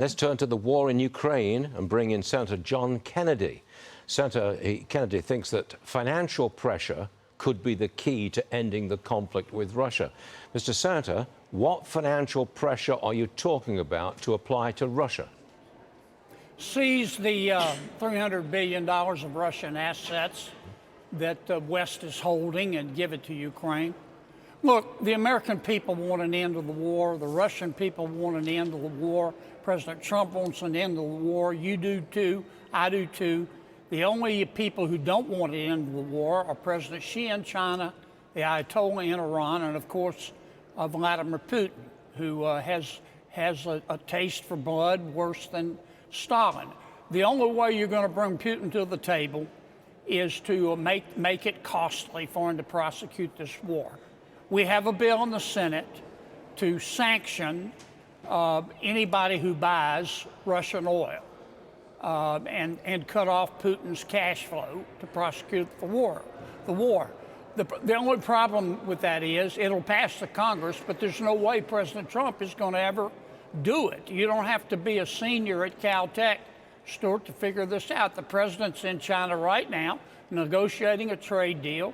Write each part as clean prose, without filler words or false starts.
Let's turn to the war in Ukraine and bring in Senator John Kennedy. Senator Kennedy thinks that financial pressure could be the key to ending the conflict with Russia. Mr. Senator, what financial pressure are you talking about to apply to Russia? Seize the $300 billion of Russian assets that the West is holding and give it to Ukraine. Look, the American people want an end to the war. The Russian people want an end to the war. President Trump wants an end to the war. You do too. I do too. The only people who don't want an end to the war are President Xi in China, the Ayatollah in Iran, and of course Vladimir Putin, who has a taste for blood worse than Stalin. The only way you're going to bring Putin to the table is to make it costly for him to prosecute this war. We have a bill in the Senate to sanction anybody who buys Russian oil and cut off Putin's cash flow to prosecute the war. The only problem with that is it'll pass the Congress, but there's no way President Trump is going to ever do it. You don't have to be a senior at Caltech, Stuart, to figure this out. The president's in China right now negotiating a trade deal.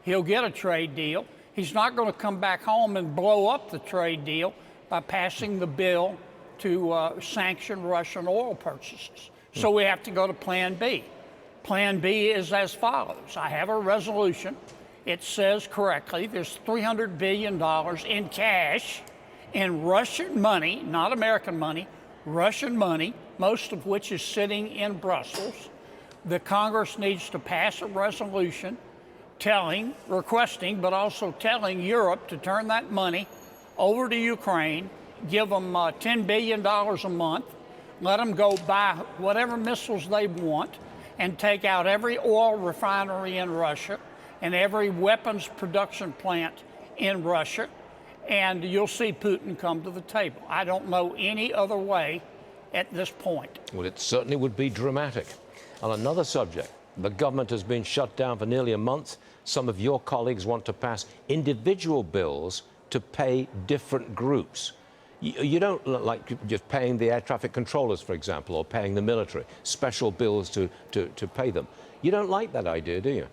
He'll get a trade deal. He's not going to come back home and blow up the trade deal by passing the bill to sanction Russian oil purchases. So we have to go to Plan B. Plan B is as follows. I have a resolution. It says correctly there's $300 billion in cash in Russian money, not American money, Russian money, most of which is sitting in Brussels. The Congress needs to pass a resolution requesting, but also telling Europe to turn that money over to Ukraine, give them $10 billion a month, let them go buy whatever missiles they want, and take out every oil refinery in Russia and every weapons production plant in Russia, and you'll see Putin come to the table. I don't know any other way at this point. Well, it certainly would be dramatic. On another subject, the government has been shut down for nearly a month. Some of your colleagues want to pass individual bills to pay different groups. You don't like just paying the air traffic controllers, for example, or paying the military, special bills to pay them. You don't like that idea, do you?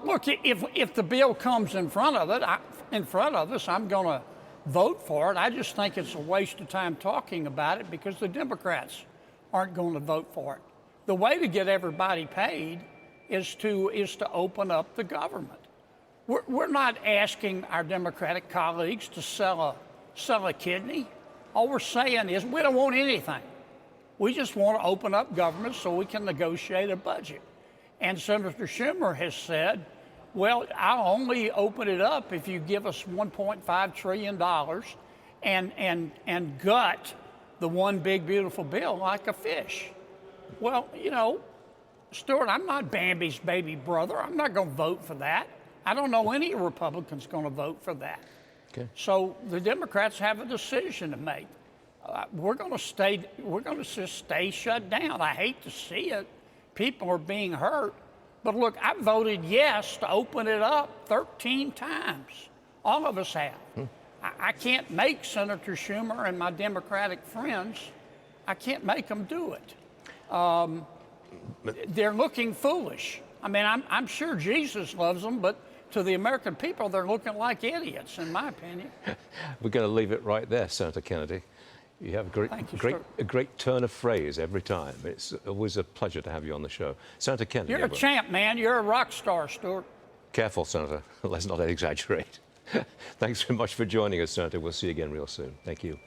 Look, if the bill comes in front of us, I'm going to vote for it. I just think it's a waste of time talking about it because the Democrats aren't going to vote for it. The way to get everybody paid is to open up the government. We're not asking our Democratic colleagues to sell a kidney. All we're saying is we don't want anything. We just want to open up government so we can negotiate a budget. And Senator Schumer has said, well, I'll only open it up if you give us $1.5 trillion and gut the one big beautiful bill like a fish. Well, you know, Stuart, I'm not Bambi's baby brother. I'm not going to vote for that. I don't know any Republicans going to vote for that. Okay. So the Democrats have a decision to make. We're going to just stay shut down. I hate to see it. People are being hurt. But look, I voted yes to open it up 13 times. All of us have. I can't make Senator Schumer and my Democratic friends, I can't make them do it. They're looking foolish. I mean, I'm sure Jesus loves them, but to the American people, they're looking like idiots, in my opinion. We're going to leave it right there, Senator Kennedy. You have a great turn of phrase every time. It's always a pleasure to have you on the show. Senator Kennedy. You're a champ, man. You're a rock star, Stuart. Careful, Senator. Let's not exaggerate. Thanks very much for joining us, Senator. We'll see you again real soon. Thank you.